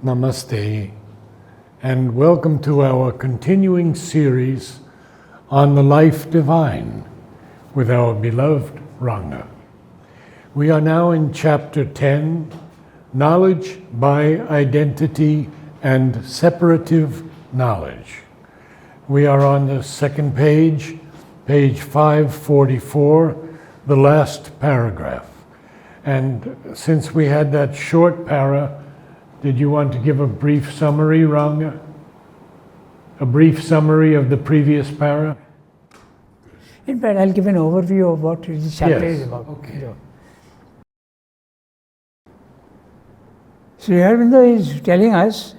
Namaste, and welcome to our continuing series on the life divine with our beloved Ranga. We are now in chapter 10, Knowledge by Identity and Separative Knowledge. We are on the second page, page 544, the last paragraph. And since we had that short para, did you want to give a brief summary, Ranga? A brief summary of the previous para? In fact, I'll give an overview of what this chapter is about. Okay. Sri Aurobindo is telling us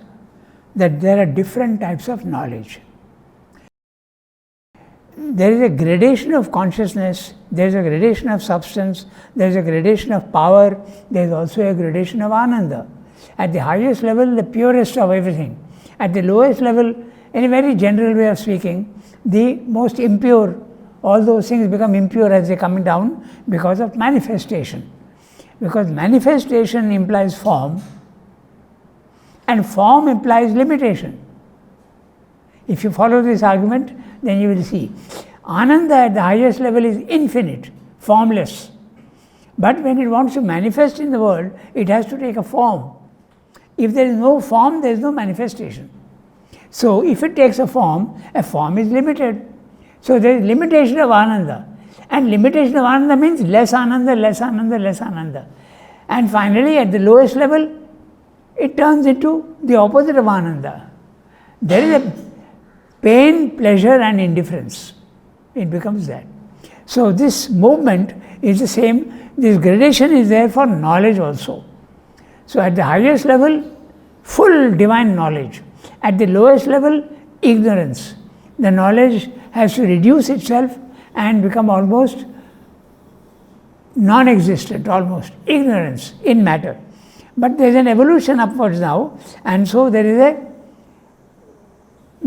that there are different types of knowledge. There is a gradation of consciousness, there is a gradation of substance, there is a gradation of power, there is also a gradation of ananda. At the highest level, the purest of everything. At the lowest level, in a very general way of speaking, the most impure, all those things become impure as they come down because of manifestation. Because manifestation implies form, and form implies limitation. If you follow this argument, then you will see. Ananda at the highest level is infinite, formless. But when it wants to manifest in the world, it has to take a form. If there is no form, there is no manifestation. So if it takes a form is limited. So there is limitation of ananda. And limitation of ananda means less ananda, less ananda, less ananda. And finally, at the lowest level, it turns into the opposite of ananda. There is a pain, pleasure and indifference. It becomes that. So this movement is the same. This gradation is there for knowledge also. So at the highest level, full divine knowledge. At the lowest level, ignorance. The knowledge has to reduce itself and become almost non-existent, almost ignorance in matter. But there is an evolution upwards now, and so there is a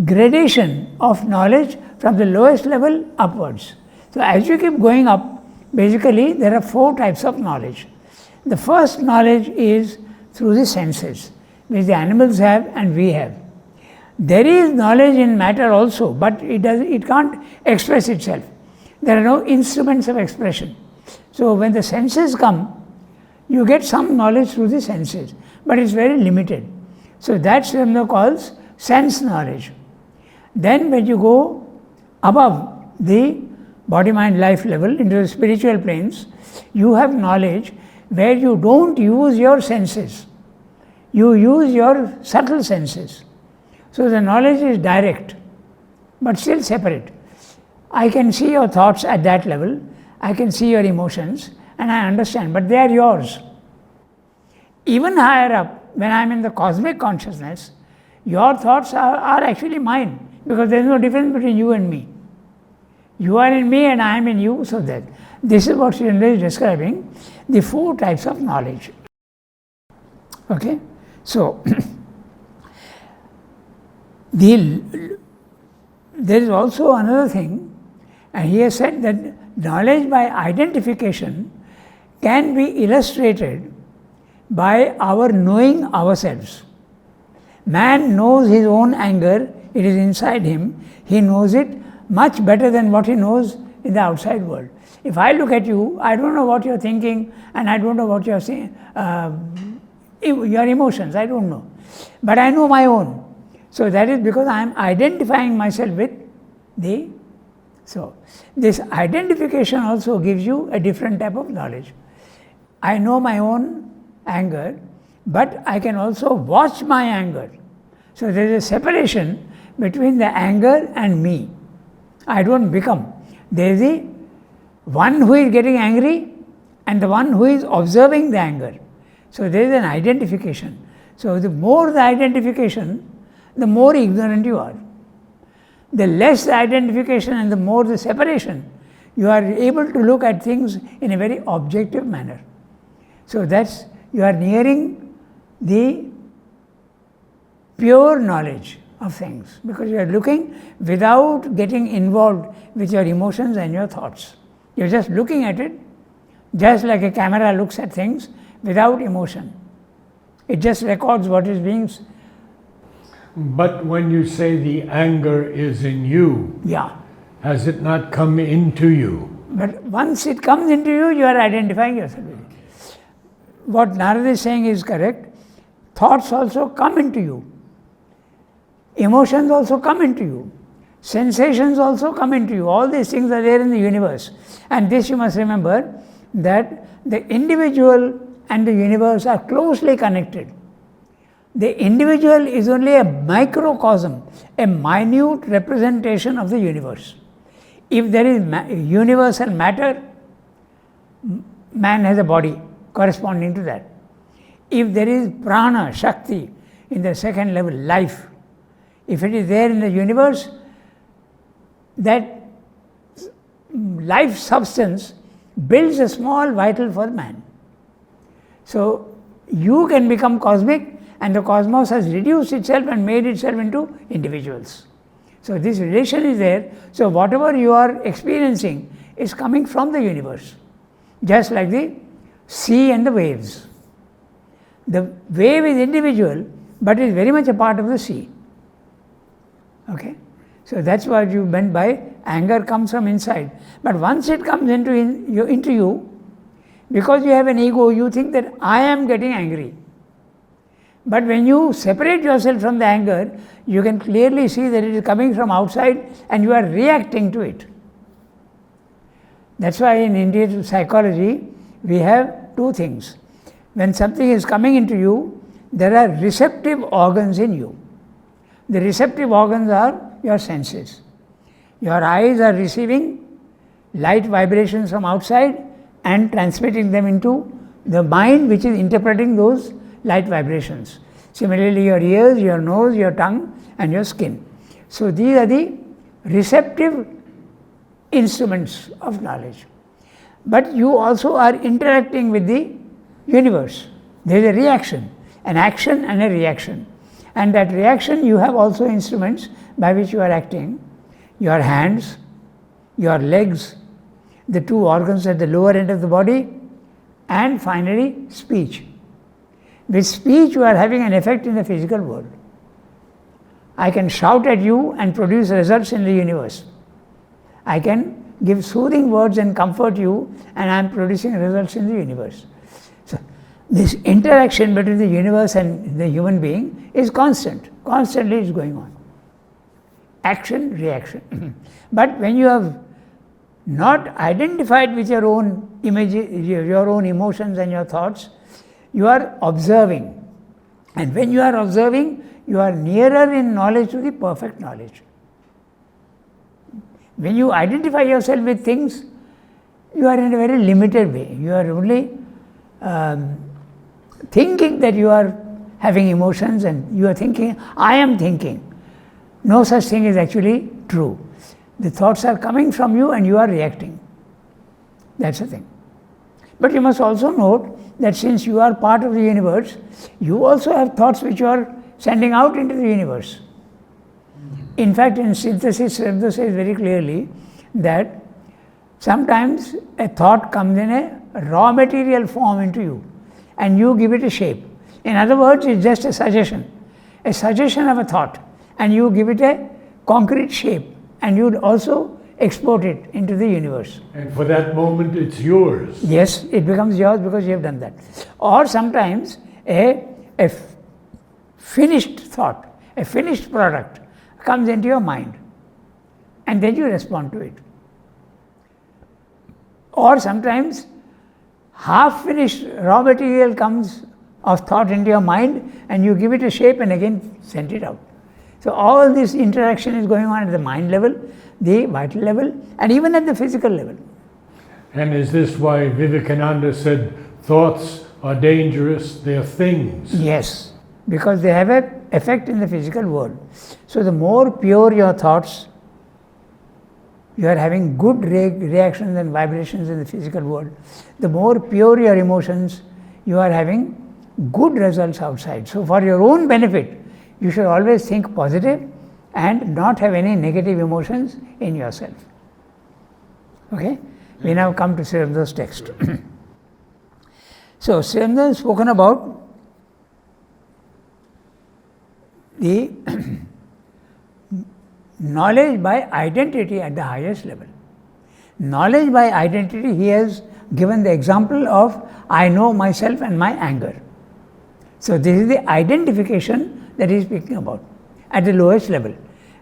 gradation of knowledge from the lowest level upwards. So as you keep going up, basically there are 4 types of knowledge. The first knowledge is through the senses, which the animals have and we have. There is knowledge in matter also, but it can't express itself. There are no instruments of expression. So when the senses come, you get some knowledge through the senses, but it's very limited. So that Sri Aurobindo calls sense knowledge. Then when you go above the body-mind-life level into the spiritual planes, you have knowledge where you don't use your senses. You use your subtle senses. So the knowledge is direct, but still separate. I can see your thoughts at that level, I can see your emotions, and I understand, but they are yours. Even higher up, when I am in the cosmic consciousness, your thoughts are actually mine, because there is no difference between you and me. You are in me and I am in you, so that this is what Sri Aurobindo is describing, the 4 types of knowledge. Okay? So, there is also another thing, and he has said that knowledge by identification can be illustrated by our knowing ourselves. Man knows his own anger, it is inside him, he knows it much better than what he knows in the outside world. If I look at you, I don't know what you're thinking and I don't know what you're saying, your emotions, I don't know. But I know my own. So that is because I am identifying myself with the. So this identification also gives you a different type of knowledge. I know my own anger, but I can also watch my anger. So there is a separation between the anger and me. I don't become. There is the one who is getting angry and the one who is observing the anger. So there is an identification. So the more the identification, the more ignorant you are. The less the identification and the more the separation, you are able to look at things in a very objective manner. So that's, you are nearing the pure knowledge of things, because you are looking without getting involved with your emotions and your thoughts. You are just looking at it, just like a camera looks at things without emotion. It just records what is being. But when you say the anger is in you, Yeah. has it not come into you? But once it comes into you, you are identifying yourself with it. What Narad is saying is correct. Thoughts also come into you. Emotions also come into you. Sensations also come into you. All these things are there in the universe. And this you must remember, that the individual and the universe are closely connected. The individual is only a microcosm, a minute representation of the universe. If there is universal matter, man has a body corresponding to that. If there is prana, shakti, in the second level, life, if it is there in the universe, that life substance builds a small vital for man. So you can become cosmic, and the cosmos has reduced itself and made itself into individuals. So this relation is there. So whatever you are experiencing is coming from the universe, just like the sea and the waves. The wave is individual, but is very much a part of the sea. Okay? So that's what you meant by anger comes from inside. But once it comes into you, because you have an ego, you think that I am getting angry. But when you separate yourself from the anger, you can clearly see that it is coming from outside and you are reacting to it. That's why in Indian psychology, we have two things. When something is coming into you, there are receptive organs in you. The receptive organs are your senses. Your eyes are receiving light vibrations from outside and transmitting them into the mind, which is interpreting those light vibrations. Similarly, your ears, your nose, your tongue, and your skin. So these are the receptive instruments of knowledge. But you also are interacting with the universe. There is a reaction, an action and a reaction. And that reaction, you have also instruments by which you are acting. Your hands, your legs, the two organs at the lower end of the body, and finally speech. With speech, you are having an effect in the physical world. I can shout at you and produce results in the universe. I can give soothing words and comfort you, and I am producing results in the universe. So, this interaction between the universe and the human being is constant. Constantly it's going on. Action, reaction. But when you have not identified with your own your own emotions and your thoughts, you are observing. And when you are observing, you are nearer in knowledge to the perfect knowledge. When you identify yourself with things, you are in a very limited way. You are only thinking that you are having emotions, and you are thinking, I am thinking. No such thing is actually true. The thoughts are coming from you and you are reacting. That's the thing. But you must also note that since you are part of the universe, you also have thoughts which you are sending out into the universe. In fact, in synthesis, Srebdo says very clearly that sometimes a thought comes in a raw material form into you and you give it a shape. In other words, it's just a suggestion of a thought, and you give it a concrete shape, and you also export it into the universe. And for that moment, it's yours. Yes, it becomes yours because you have done that. Or sometimes a finished thought, a finished product comes into your mind, and then you respond to it. Or sometimes half-finished raw material comes of thought into your mind, and you give it a shape and again send it out. So all this interaction is going on at the mind level, the vital level, and even at the physical level. And is this why Vivekananda said thoughts are dangerous, they're things? Yes, because they have an effect in the physical world. So the more pure your thoughts, you are having good reactions and vibrations in the physical world. The more pure your emotions, you are having good results outside. So for your own benefit, you should always think positive and not have any negative emotions in yourself. Okay? We now come to Sri Aurobindo text. So Sri Aurobindo has spoken about the knowledge by identity at the highest level. Knowledge by identity, he has given the example of I know myself and my anger. So, this is the identification that he is speaking about at the lowest level.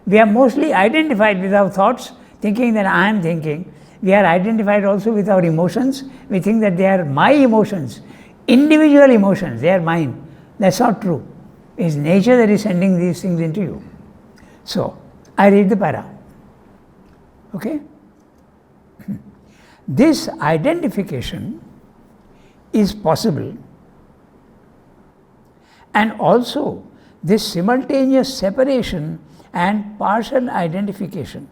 We are mostly identified with our thoughts, thinking that I am thinking. We are identified also with our emotions. We think that they are my emotions, individual emotions, they are mine. That's not true. It's nature that is sending these things into you. So, I read the para. Okay? This identification is possible, and also this simultaneous separation and partial identification,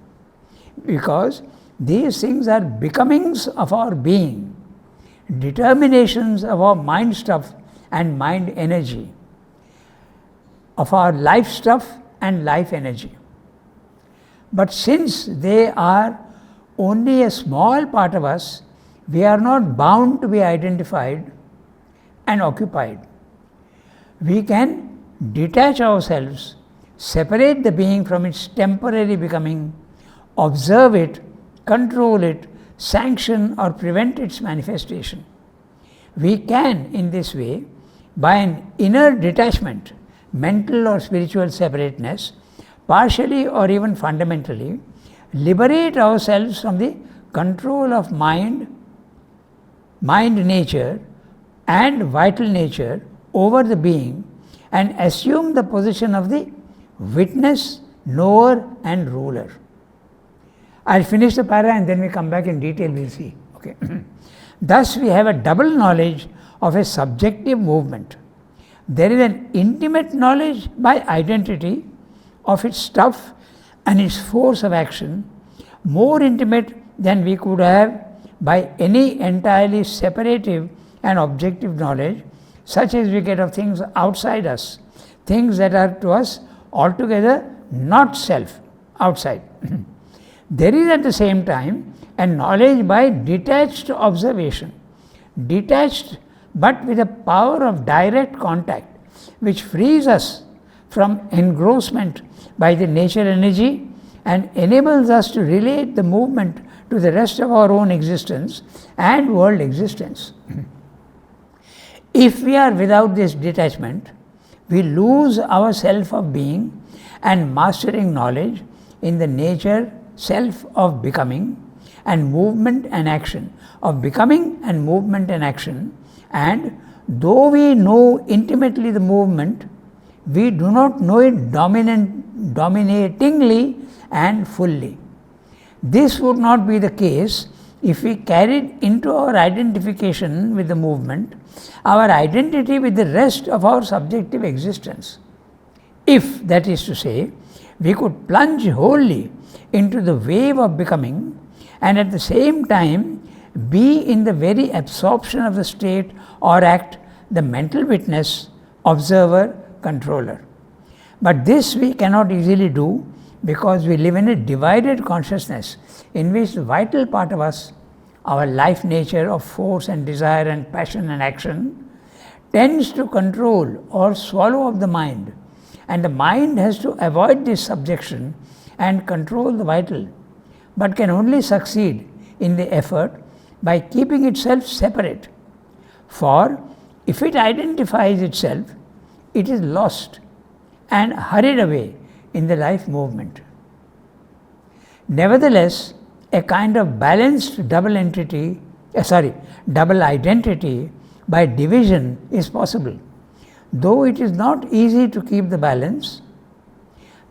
because these things are becomings of our being, determinations of our mind stuff and mind energy, of our life stuff and life energy. But since they are only a small part of us, we are not bound to be identified and occupied. We can detach ourselves, separate the being from its temporary becoming, observe it, control it, sanction or prevent its manifestation. We can, in this way, by an inner detachment, mental or spiritual separateness, partially or even fundamentally, liberate ourselves from the control of mind nature and vital nature over the being, and assume the position of the witness, knower and ruler. I will finish the para and then we come back in detail, we will see. Okay. Thus, we have a double knowledge of a subjective movement. There is an intimate knowledge by identity of its stuff and its force of action, more intimate than we could have by any entirely separative and objective knowledge, such as we get of things outside us, things that are to us altogether not self, outside. There is at the same time a knowledge by detached observation, detached but with a power of direct contact, which frees us from engrossment by the nature energy and enables us to relate the movement to the rest of our own existence and world existence. If we are without this detachment, we lose our self of being and mastering knowledge in the nature self of becoming and movement and action, of becoming and movement and action, and though we know intimately the movement, we do not know it dominatingly and fully. This would not be the case if we carried into our identification with the movement our identity with the rest of our subjective existence. If, that is to say, we could plunge wholly into the wave of becoming and at the same time be in the very absorption of the state or act the mental witness, observer, controller. But this we cannot easily do because we live in a divided consciousness in which the vital part of us, our life nature of force and desire and passion and action, tends to control or swallow up the mind, and the mind has to avoid this subjection and control the vital, but can only succeed in the effort by keeping itself separate. For if it identifies itself, it is lost and hurried away in the life movement. Nevertheless, a kind of balanced double identity by division is possible. Though it is not easy to keep the balance,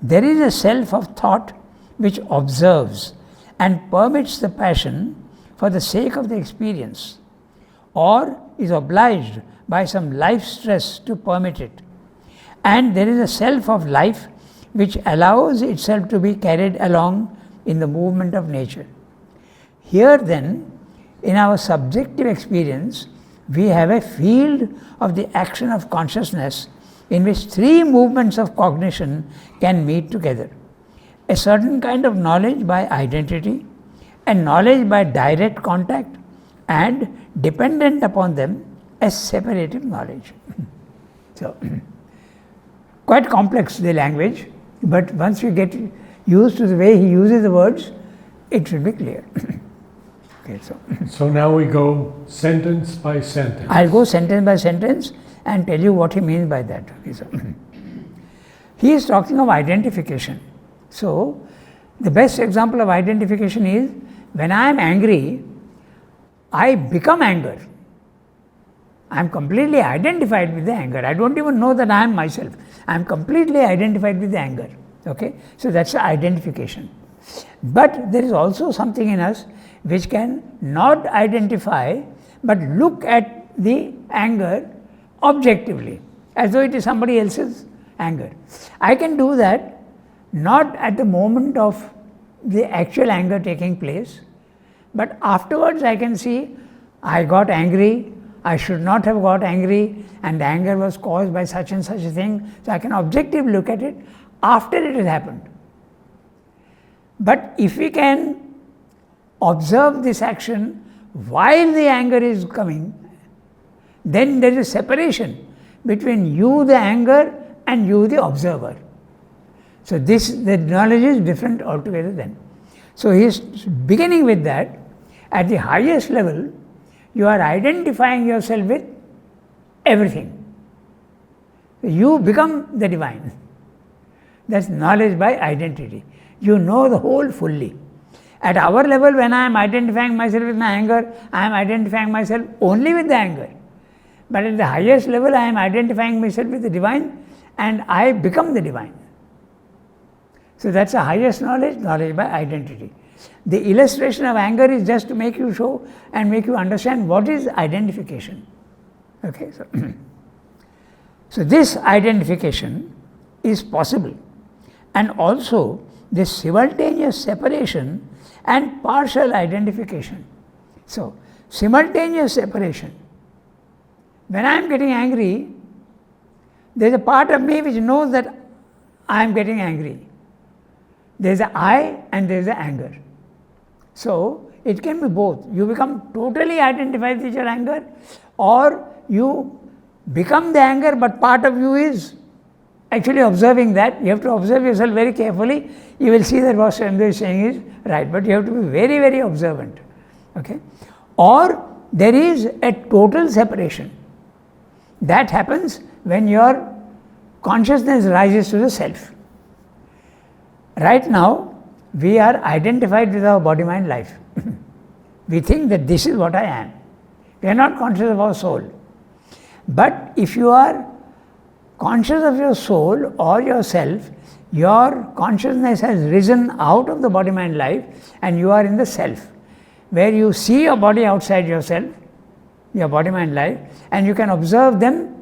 there is a self of thought which observes and permits the passion for the sake of the experience, or is obliged by some life stress to permit it. And there is a self of life which allows itself to be carried along in the movement of nature. Here then, in our subjective experience, we have a field of the action of consciousness in which three movements of cognition can meet together: a certain kind of knowledge by identity, a knowledge by direct contact, and dependent upon them, a separative knowledge. So, quite complex, the language, but once you get used to the way he uses the words, it will be clear. Okay, So now we go sentence by sentence. I'll go sentence by sentence and tell you what he means by that. Okay, so he is talking of identification. So the best example of identification is when I am angry, I become anger. I am completely identified with the anger. I don't even know that I am myself. I am completely identified with the anger. Okay, so that's the identification. But there is also something in us which can not identify but look at the anger objectively as though it is somebody else's anger. I can do that not at the moment of the actual anger taking place, but afterwards I can see I got angry, I should not have got angry, and the anger was caused by such and such a thing. So I can objectively look at it after it has happened. But if we can observe this action while the anger is coming, then there is a separation between you, the anger, and you, the observer. So the knowledge is different altogether then. So he is beginning with that. At the highest level, you are identifying yourself with everything. You become the divine. That's knowledge by identity. You know the whole fully. At our level, when I am identifying myself with my anger, I am identifying myself only with the anger. But at the highest level, I am identifying myself with the divine and I become the divine. So that's the highest knowledge, knowledge by identity. The illustration of anger is just to make you show and make you understand what is identification. Okay, so this identification is possible, and also this simultaneous separation and partial identification. So simultaneous separation. When I am getting angry, there is a part of me which knows that I am getting angry. There is a I and there is a anger. So it can be both. You become totally identified with your anger, or you become the anger, but part of you is actually observing that. You have to observe yourself very carefully. You will see that what Sandhu is saying is right, but you have to be very, very observant. Okay? Or there is a total separation. That happens when your consciousness rises to the self. Right now, we are identified with our body, mind, life. We think that this is what I am. We are not conscious of our soul. But if you are conscious of your soul or yourself, your consciousness has risen out of the body, mind, life, and you are in the self, where you see your body outside yourself, your body, mind, life, and you can observe them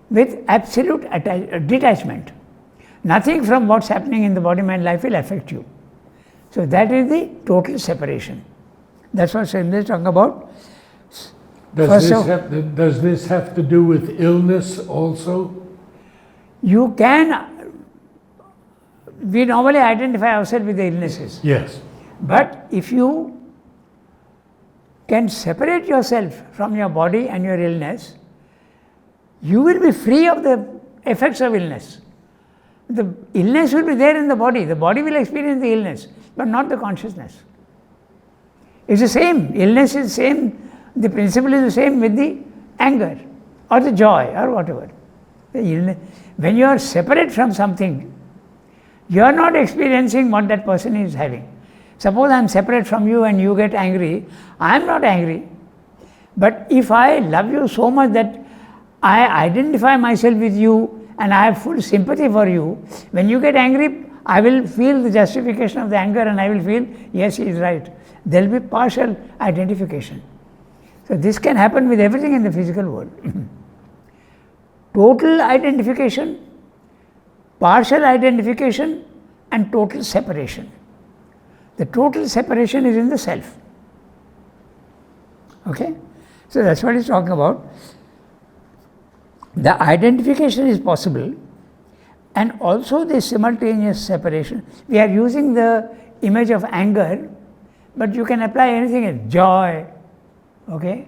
with absolute detachment. Nothing from what's happening in the body, mind, life will affect you. So that is the total separation. That's what Sandhu is talking about. Does this have to do with illness also? You can, we normally identify ourselves with the illnesses. Yes. But if you can separate yourself from your body and your illness, you will be free of the effects of illness. The illness will be there in the body will experience the illness, but not the consciousness. It's the same, illness is the same, the principle is the same with the anger or the joy or whatever. The illness, when you are separate from something, you are not experiencing what that person is having. Suppose I am separate from you and you get angry, I am not angry. But if I love you so much that I identify myself with you and I have full sympathy for you, when you get angry, I will feel the justification of the anger and I will feel, yes, he is right. There will be partial identification. So this can happen with everything in the physical world. Total identification, partial identification, and total separation. The total separation is in the self. Okay? So that's what he's talking about. The identification is possible, and also the simultaneous separation. We are using the image of anger, but you can apply anything else, joy, okay,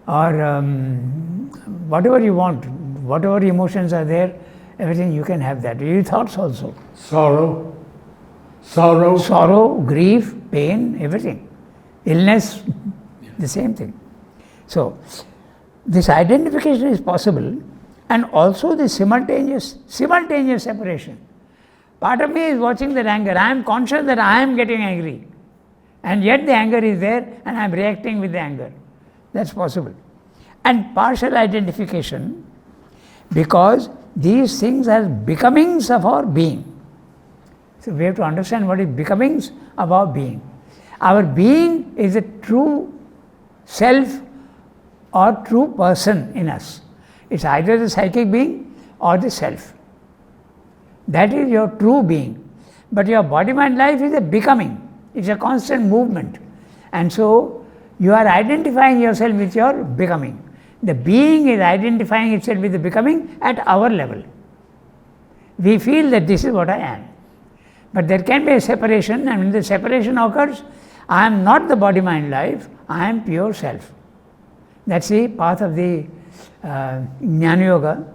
or whatever you want, whatever emotions are there, everything you can have that. Your thoughts also. Sorrow. Sorrow, grief, pain, everything. Illness, the same thing. So, this identification is possible, and also the simultaneous separation. Part of me is watching that anger. I am conscious that I am getting angry, and yet the anger is there and I am reacting with the anger. That's possible. And partial identification, because these things are becomings of our being. So we have to understand what is becomings of our being. Our being is a true self or true person in us. It's either the psychic being or the self. That is your true being. But your body, mind, life is a becoming. It's a constant movement. And so you are identifying yourself with your becoming. The being is identifying itself with the becoming at our level. We feel that this is what I am. But there can be a separation, and when the separation occurs, I am not the body, mind, life, I am pure self. That's the path of the Jnana Yoga.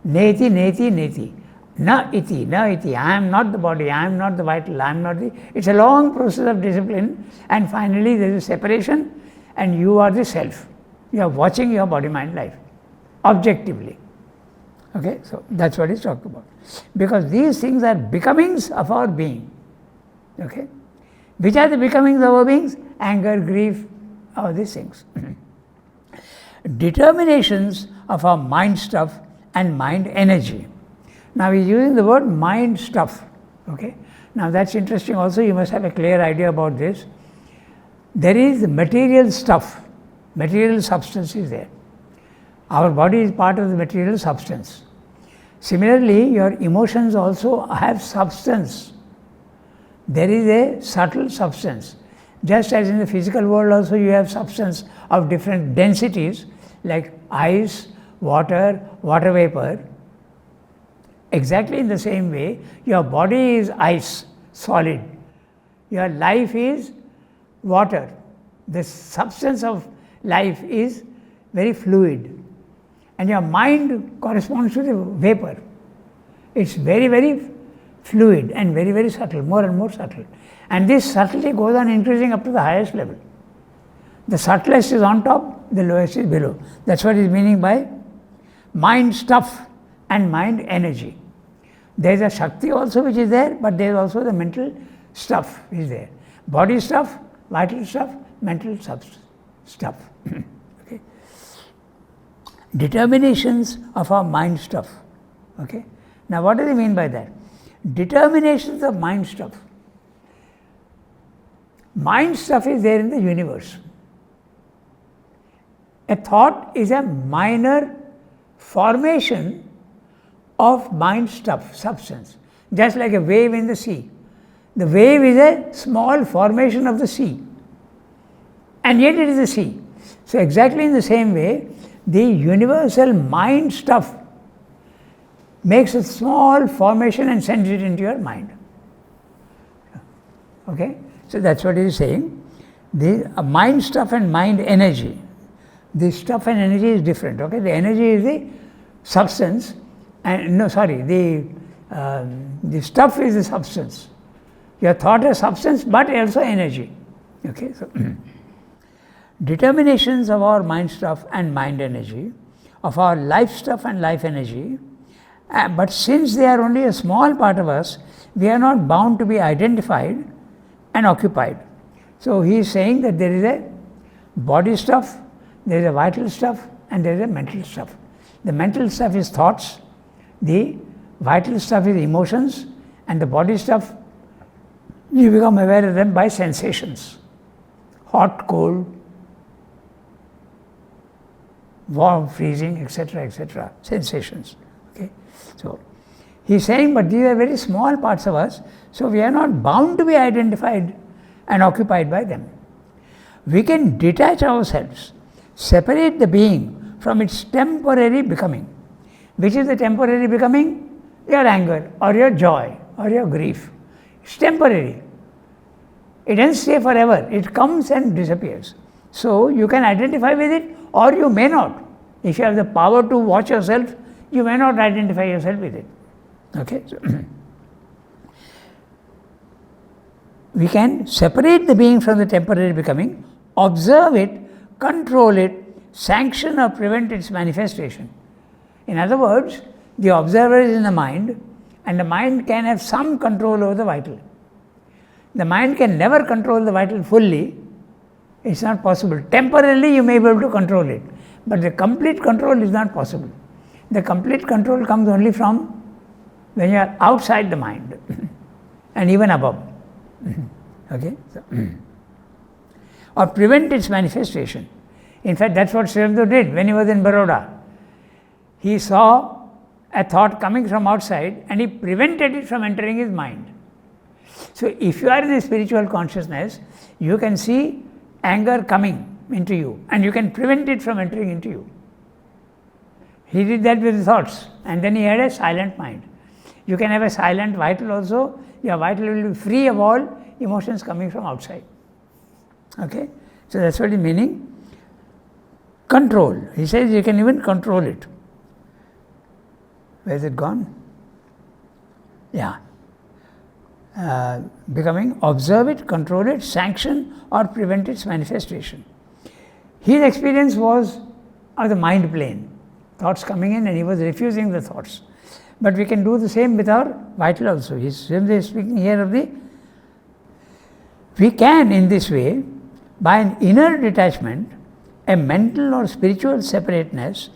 Neti, neti, neti. Na iti, na iti. I am not the body, I am not the vital, I am not the. It's a long process of discipline, and finally there is a separation, and you are the self. You are watching your body, mind, life objectively. Okay, so that's what he's talking about. Because these things are becomings of our being. Okay, which are the becomings of our beings? Anger, grief, all these things. Determinations of our mind stuff and mind energy. Now he's using the word mind stuff. Okay, now that's interesting also. You must have a clear idea about this. There is material stuff. Material substance is there. Our body is part of the material substance. Similarly, your emotions also have substance. There is a subtle substance. Just as in the physical world also you have substance of different densities like ice, water, water vapor. Exactly in the same way, your body is ice, solid. Your life is water. The substance of life is very fluid, and your mind corresponds to the vapor. It's very, very fluid and very, very subtle, more and more subtle. And this subtlety goes on increasing up to the highest level. The subtlest is on top, the lowest is below. That's what is meaning by mind stuff and mind energy. There is a Shakti also which is there, but there is also the mental stuff is there. Body stuff, vital stuff, mental stuff. Okay. Determinations of our mind stuff. Okay. Now what does he mean by that? Determinations of mind stuff. Mind stuff is there in the universe. A thought is a minor formation of mind stuff, substance, just like a wave in the sea. The wave is a small formation of the sea, and yet it is a sea. So exactly in the same way, the universal mind stuff makes a small formation and sends it into your mind. Okay? So that's what he is saying. The mind stuff and mind energy. The stuff and energy is different. Okay? The energy is the substance, and the stuff is the substance. Your thought is substance, but also energy. Okay? So determinations of our mind stuff and mind energy, of our life stuff and life energy, but since they are only a small part of us, we are not bound to be identified and occupied. So he is saying that there is a body stuff, there is a vital stuff, and there is a mental stuff. The mental stuff is thoughts, the vital stuff is emotions, and the body stuff, you become aware of them by sensations. Hot, cold, warm, freezing, etc., sensations. Okay? So he is saying, but these are very small parts of us, so we are not bound to be identified and occupied by them. We can detach ourselves, separate the being from its temporary becoming. Which is the temporary becoming? Your anger or your joy or your grief. It's temporary. It doesn't stay forever. It comes and disappears. So you can identify with it, or you may not. If you have the power to watch yourself, you may not identify yourself with it. Okay? So we can separate the being from the temporary becoming, observe it, control it, sanction or prevent its manifestation. In other words, the observer is in the mind, and the mind can have some control over the vital. The mind can never control the vital fully. It's not possible. Temporarily you may be able to control it, but the complete control is not possible. The complete control comes only from when you are outside the mind and even above. Okay? So, or prevent its manifestation. In fact, that's what Sri Aurobindo did when he was in Baroda. He saw a thought coming from outside and he prevented it from entering his mind. So, if you are in a spiritual consciousness, you can see anger coming into you and you can prevent it from entering into you. He did that with his thoughts, and then he had a silent mind. You can have a silent vital also. Your vital will be free of all emotions coming from outside. Okay? So, that's what the meaning. Control. He says you can even control it. Where is it gone? Yeah. Becoming, observe it, control it, sanction or prevent its manifestation. His experience was of the mind plane. Thoughts coming in and he was refusing the thoughts. But we can do the same with our vital also. He is speaking here of the, we can in this way, by an inner detachment, a mental or spiritual separateness,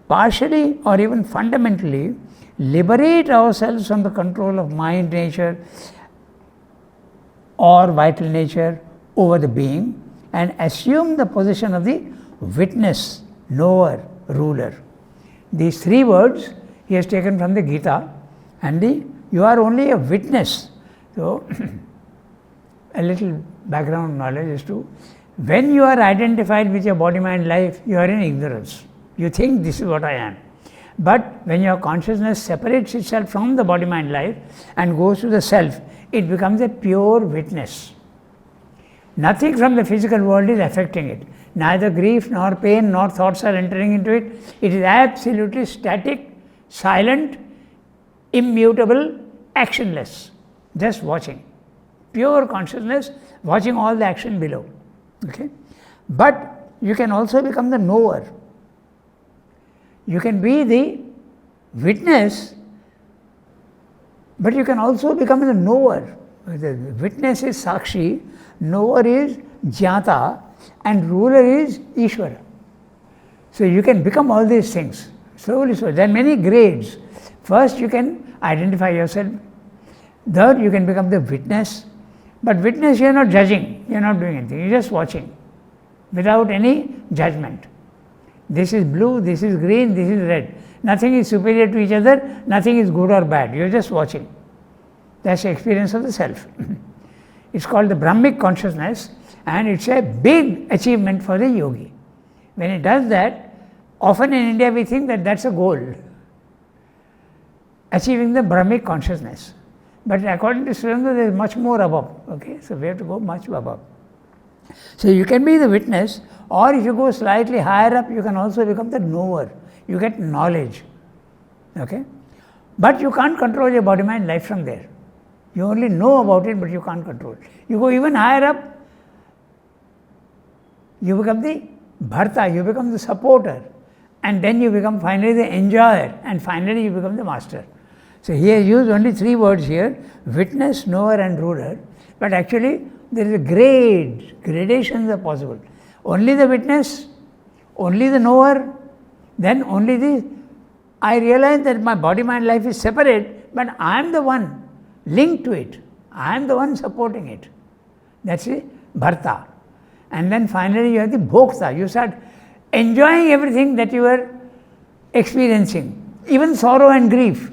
partially or even fundamentally liberate ourselves from the control of mind nature or vital nature over the being and assume the position of the witness, knower, ruler. These three words he has taken from the Gita, and you are only a witness. So, a little background knowledge is to, when you are identified with your body, mind, life, you are in ignorance. You think this is what I am. But when your consciousness separates itself from the body, mind, life and goes to the self, it becomes a pure witness. Nothing from the physical world is affecting it. Neither grief, nor pain, nor thoughts are entering into it. It is absolutely static, silent, immutable, actionless, just watching. Pure consciousness watching all the action below. Okay? But you can also become the knower. You can be the witness, but you can also become the knower. The witness is Sakshi, knower is Jnata, and ruler is Ishvara. So you can become all these things. Slowly, slowly. There are many grades. First, you can identify yourself. Third, you can become the witness. But witness, you are not judging, you are not doing anything, you are just watching without any judgment. This is blue, this is green, this is red. Nothing is superior to each other, nothing is good or bad, you are just watching. That's the experience of the self. It's called the Brahmic consciousness, and it's a big achievement for the yogi. When he does that, often in India we think that that's a goal, achieving the Brahmic consciousness. But according to Sri Aurobindo, there is much more above. Okay? So we have to go much above. So you can be the witness, or if you go slightly higher up, you can also become the knower. You get knowledge. Okay? But you can't control your body, mind, life from there. You only know about it, but you can't control it. You go even higher up, you become the bharta, you become the supporter, and then you become finally the enjoyer, and finally you become the master. So he has used only three words here, witness, knower and ruler, but actually there is a gradations are possible. Only the witness, only the knower, then only the, I realize that my body, mind, life is separate, but I am the one linked to it. I am the one supporting it. That's the bharta. And then finally you have the bhokta. You start enjoying everything that you are experiencing, even sorrow and grief.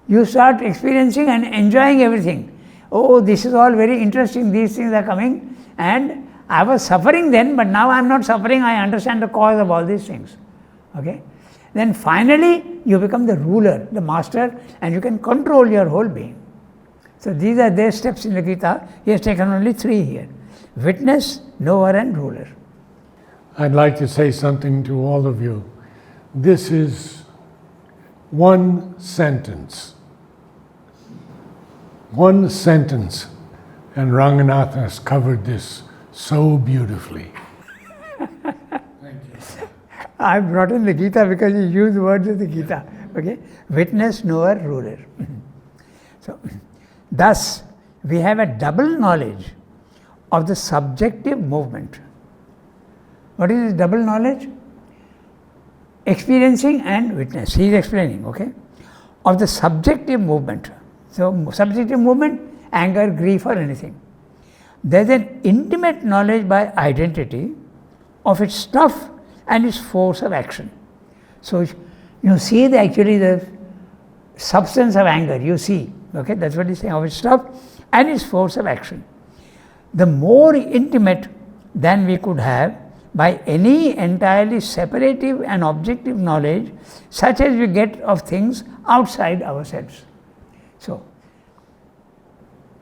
You start experiencing and enjoying everything. Oh, this is all very interesting, these things are coming, and I was suffering then, but now I am not suffering, I understand the cause of all these things. Okay? Then finally, you become the ruler, the master, and you can control your whole being. So these are their steps in the Gita. He has taken only three here: witness, knower and ruler. I'd like to say something to all of you. This is one sentence. One sentence. And Ranganath has covered this so beautifully. Thank you. I brought in the Gita because you use words of the Gita. Okay? Witness, knower, ruler. So, thus, we have a double knowledge of the subjective movement. What is this double knowledge? Experiencing and witness. He is explaining, okay? Of the subjective movement. So, subjective movement, anger, grief, or anything. There is an intimate knowledge by identity of its stuff and its force of action. So, you see actually the substance of anger, you see, okay? That's what he is saying, of its stuff and its force of action. The more intimate than we could have by any entirely separative and objective knowledge such as we get of things outside ourselves. So,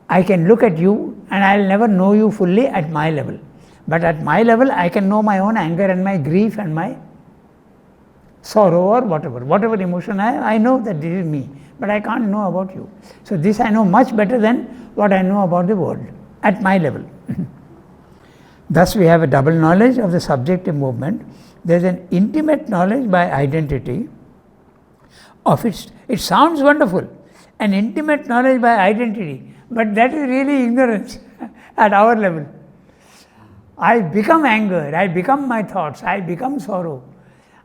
I can look at you and I will never know you fully at my level, but at my level I can know my own anger and my grief and my sorrow or whatever emotion I know that this is me, but I can't know about you. So, this I know much better than what I know about the world at my level. Thus, we have a double knowledge of the subjective movement. There is an intimate knowledge by identity of its. It sounds wonderful, an intimate knowledge by identity, but that is really ignorance at our level. I become anger, I become my thoughts, I become sorrow,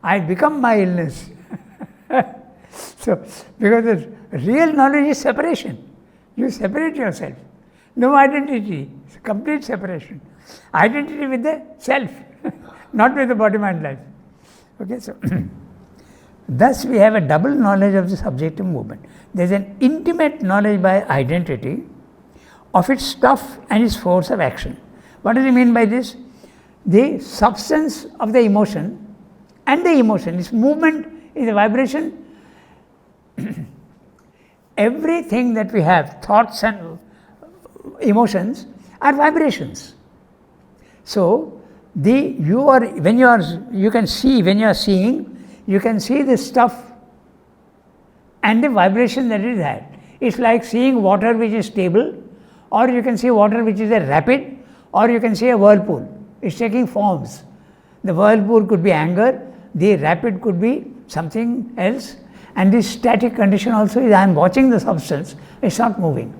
I become my illness. So, because the real knowledge is separation. You separate yourself. No identity, complete separation. Identity with the self, not with the body, mind, life. Okay, so thus we have a double knowledge of the subjective movement. There is an intimate knowledge by identity of its stuff and its force of action. What does he mean by this? The substance of the emotion and the emotion, its movement is a vibration. Everything that we have, thoughts and emotions, are vibrations. So, you can see when you are seeing, you can see the stuff and the vibration that it had. It's like seeing water which is stable, or you can see water which is a rapid, or you can see a whirlpool. It's taking forms. The whirlpool could be anger, the rapid could be something else, and the static condition also is I am watching the substance, it's not moving.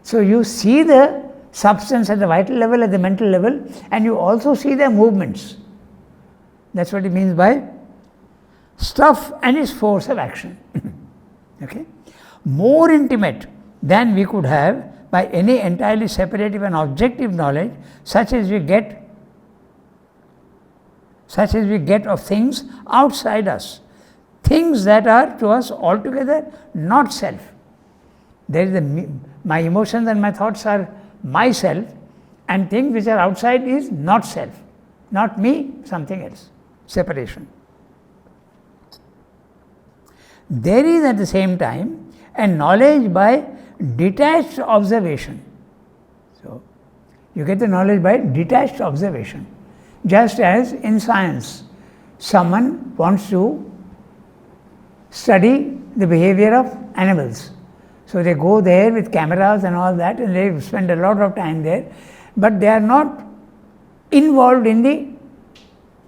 So, you see the substance at the vital level, at the mental level, and you also see their movements. That's what it means by stuff and its force of action. Okay? More intimate than we could have by any entirely separative and objective knowledge such as we get of things outside us, things that are to us altogether not self. There is my emotions and my thoughts are myself, and things which are outside is not self, not me, something else, separation. There is at the same time a knowledge by detached observation. So, you get the knowledge by detached observation. Just as in science, someone wants to study the behavior of animals. So, they go there with cameras and all that, and they spend a lot of time there, but they are not involved in the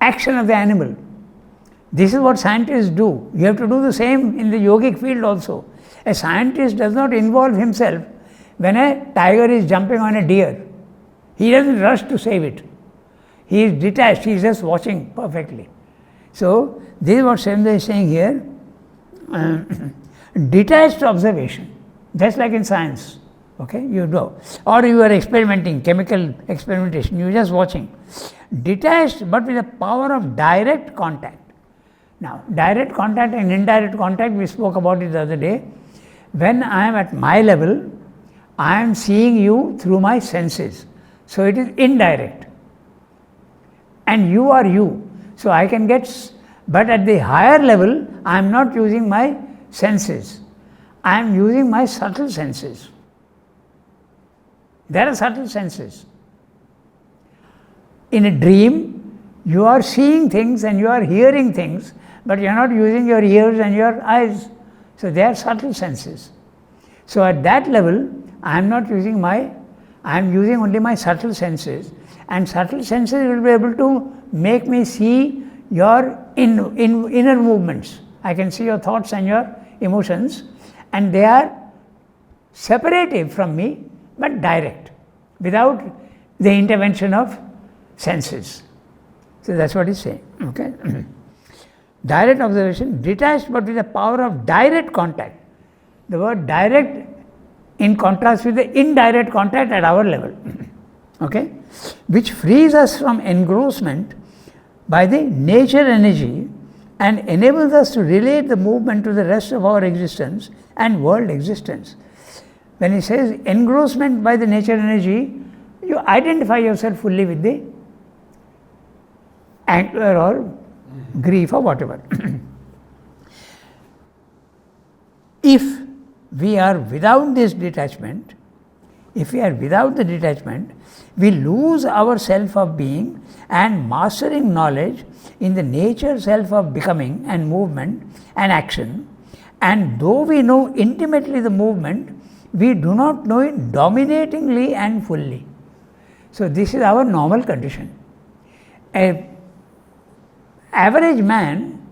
action of the animal. This is what scientists do. You have to do the same in the yogic field also. A scientist does not involve himself when a tiger is jumping on a deer. He doesn't rush to save it. He is detached, he is just watching perfectly. So, this is what Srimad is saying here, detached observation, just like in science, okay, you do. Or you are experimenting, chemical experimentation, you are just watching. Detached but with the power of direct contact. Now, direct contact and indirect contact, we spoke about it the other day. When I am at my level, I am seeing you through my senses. So, it is indirect. And you are you. So, I can get, but at the higher level, I am not using my senses. I am using my subtle senses. There are subtle senses. In a dream, you are seeing things and you are hearing things, but you are not using your ears and your eyes. So they are subtle senses. So at that level, I am using only my subtle senses, and subtle senses will be able to make me see your inner movements. I can see your thoughts and your emotions, and they are separative from me but direct, without the intervention of senses. So that's what he's saying. Okay. Direct observation, detached but with the power of direct contact. The word direct in contrast with the indirect contact at our level. Okay, which frees us from engrossment by the nature energy and enables us to relate the movement to the rest of our existence and world existence. When he says engrossment by the nature energy, you identify yourself fully with the anger or grief or whatever. If we are without this detachment, if we are without the detachment, we lose our self of being and mastering knowledge in the nature self of becoming and movement and action. And though we know intimately the movement, we do not know it dominatingly and fully. So this is our normal condition. An average man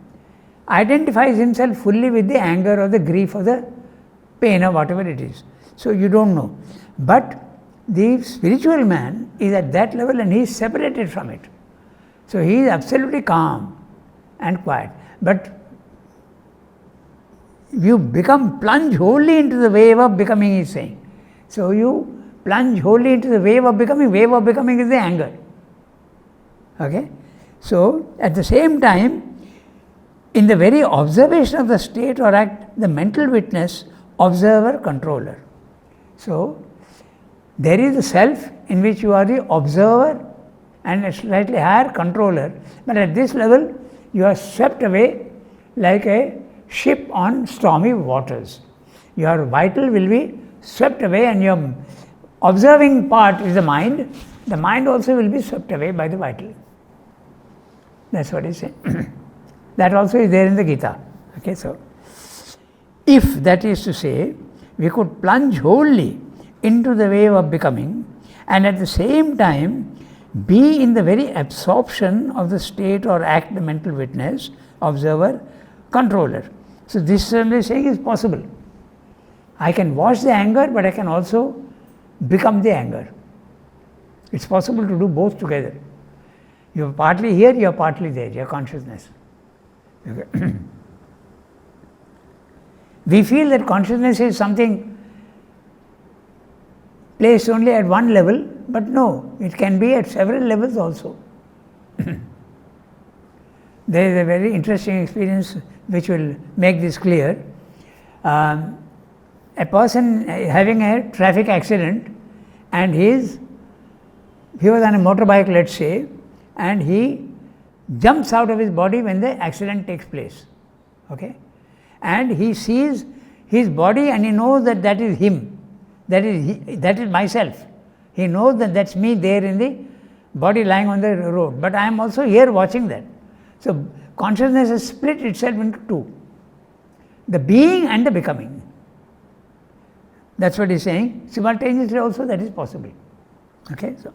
identifies himself fully with the anger or the grief or the pain or whatever it is. So you don't know. But the spiritual man is at that level and he is separated from it. So he is absolutely calm and quiet. But you plunge wholly into the wave of becoming, he is saying. So you plunge wholly into the wave of becoming. Wave of becoming is the anger. Okay? So at the same time, in the very observation of the state or act, the mental witness, observer, controller. So there is the self in which you are the observer and a slightly higher controller, but at this level you are swept away like a ship on stormy waters. Your vital will be swept away, and your observing part is the mind. The mind also will be swept away by the vital. That's what he's saying. That also is there in the Gita. Okay, so if that is to say, we could plunge wholly into the wave of becoming and at the same time be in the very absorption of the state or act, the mental witness, observer, controller. So this certainly saying is possible. I can watch the anger, but I can also become the anger. It's possible to do both together. You are partly here, you are partly there, your consciousness. Okay. We feel that consciousness is something placed only at one level, but no, it can be at several levels also. There is a very interesting experience which will make this clear. A person having a traffic accident, and he was on a motorbike, let's say, and he jumps out of his body when the accident takes place. Okay? And he sees his body and he knows that that is him, that is myself. He knows that that's me there in the body lying on the road, but I am also here watching that. So consciousness has split itself into two, the being and the becoming. That's what he's saying. Simultaneously also that is possible. Okay, so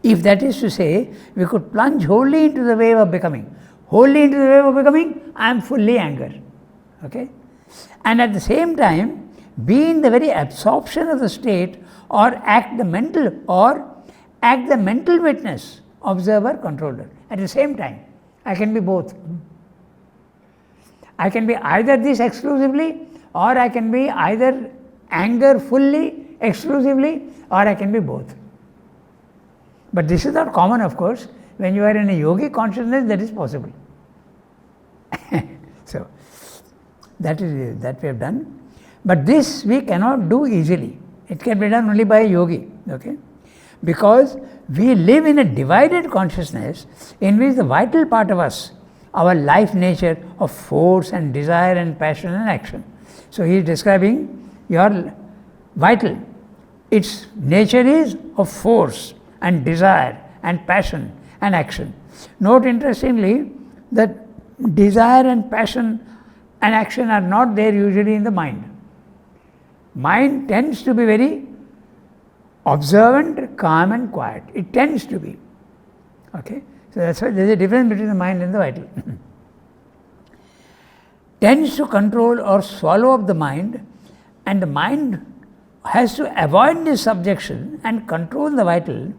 if that is to say, we could plunge wholly into the wave of becoming. Wholly into the wave of becoming, I am fully anger. Okay? And at the same time, be in the very absorption of the state or act the mental witness, observer, controller. At the same time, I can be both. I can be either this exclusively, or I can be either anger fully, exclusively, or I can be both. But this is not common, of course. When you are in a yogic consciousness, that is possible. So, that we have done. But this we cannot do easily. It can be done only by a yogi. Okay? Because we live in a divided consciousness in which the vital part of us, our life nature of force and desire and passion and action. So he is describing your vital. Its nature is of force and desire and passion and action. Note interestingly that desire and passion and action are not there usually in the mind. Mind tends to be very observant, calm and quiet. It tends to be. Okay? So that's why there is a difference between the mind and the vital. Tends to control or swallow up the mind, and the mind has to avoid this subjection and control the vital,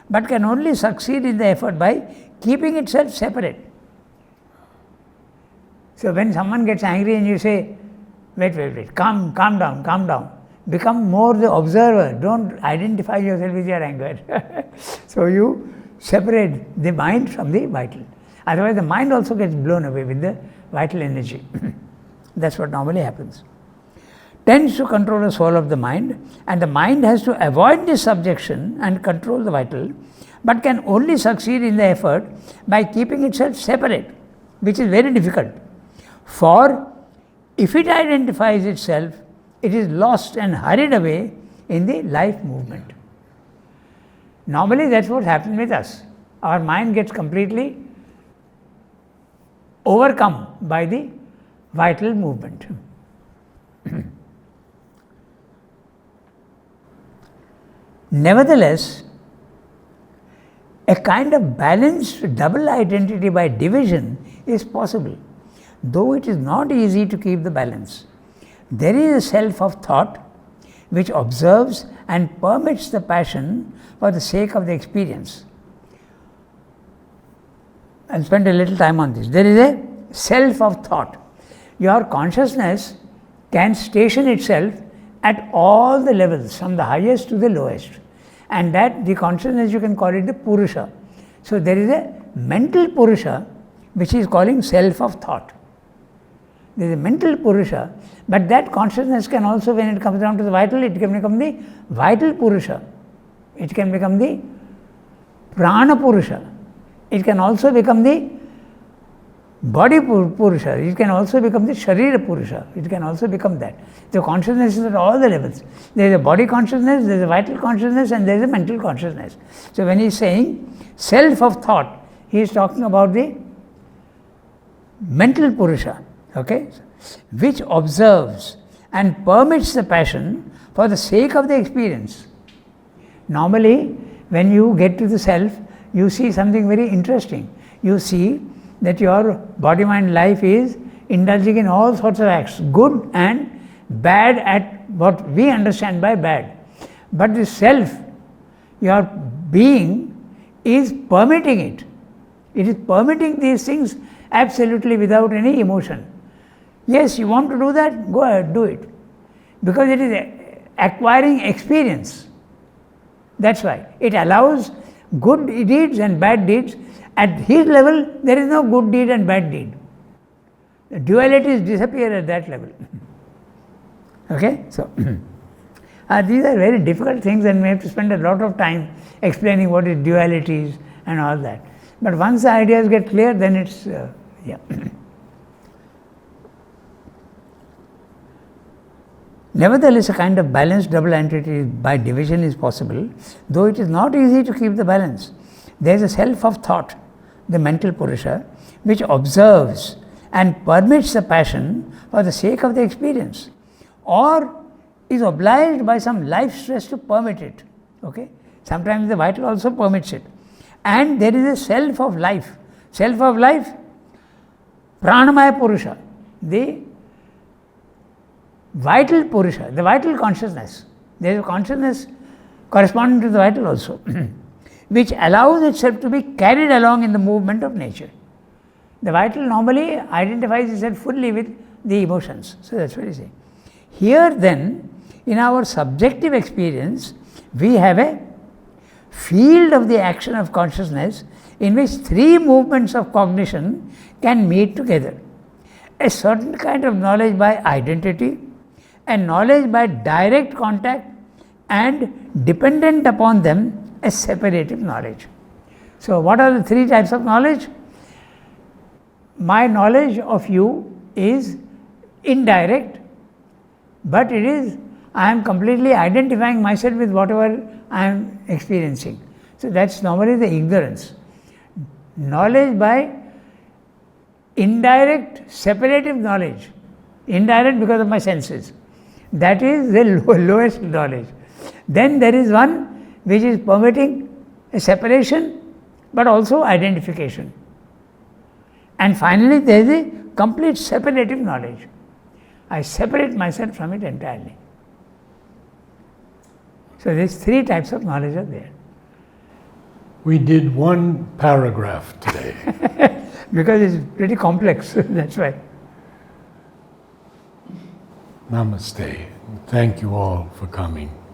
but can only succeed in the effort by keeping itself separate. So when someone gets angry and you say, wait, calm down, become more the observer, don't identify yourself with your anger. So you separate the mind from the vital. Otherwise the mind also gets blown away with the vital energy. That's what normally happens. Tends to control or swallow up the mind, and the mind has to avoid this subjection and control the vital, but can only succeed in the effort by keeping itself separate, which is very difficult. For if it identifies itself, it is lost and hurried away in the life movement. Normally that's what happens with us. Our mind gets completely overcome by the vital movement. Nevertheless, a kind of balanced double identity by division is possible, though it is not easy to keep the balance. There is a self of thought which observes and permits the passion for the sake of the experience. I'll spend a little time on this. There is a self of thought. Your consciousness can station itself at all the levels, from the highest to the lowest, and that the consciousness, you can call it the Purusha. So there is a mental Purusha which is calling self of thought. There is a mental Purusha, but that consciousness can also, when it comes down to the vital, it can become the vital Purusha. It can become the Prana Purusha. It can also become the body Purusha. It can also become the Sharira Purusha. It can also become that. The consciousness is at all the levels. There is a body consciousness, there is a vital consciousness, and there is a mental consciousness. So when he is saying self of thought, he is talking about the mental Purusha, okay, which observes and permits the passion for the sake of the experience. Normally, when you get to the self, you see something very interesting. You see that your body-mind life is indulging in all sorts of acts, good and bad at what we understand by bad. But the self, your being, is permitting it. It is permitting these things absolutely without any emotion. Yes, you want to do that? Go ahead, do it. Because it is acquiring experience. That's why. It allows good deeds and bad deeds. At his level, there is no good deed and bad deed. The dualities disappear at that level. Okay? So, these are very difficult things, and we have to spend a lot of time explaining what is dualities and all that. But once the ideas get clear, then it's, yeah. Nevertheless, a kind of balanced double entity by division is possible, though it is not easy to keep the balance. There is a self of thought, the mental Purusha, which observes and permits the passion for the sake of the experience, or is obliged by some life stress to permit it. Okay? Sometimes the vital also permits it. And there is a self of life. Self of life, Pranamaya Purusha, the vital Purusha, the vital consciousness. There is a consciousness corresponding to the vital also, which allows itself to be carried along in the movement of nature. The vital normally identifies itself fully with the emotions. So that's what he is saying. Here then, in our subjective experience, we have a field of the action of consciousness in which three movements of cognition can meet together. A certain kind of knowledge by identity, a knowledge by direct contact, and dependent upon them, a separative knowledge. So what are the three types of knowledge? My knowledge of you is indirect, but it is, I am completely identifying myself with whatever I am experiencing. So that's normally the ignorance. Knowledge by indirect separative knowledge Indirect because of my senses. That is the lowest knowledge. Then there is one which is permitting a separation but also identification. And finally there is a complete separative knowledge. I separate myself from it entirely. So these three types of knowledge are there. We did one paragraph today. Because it's pretty complex, that's why. Namaste. Thank you all for coming.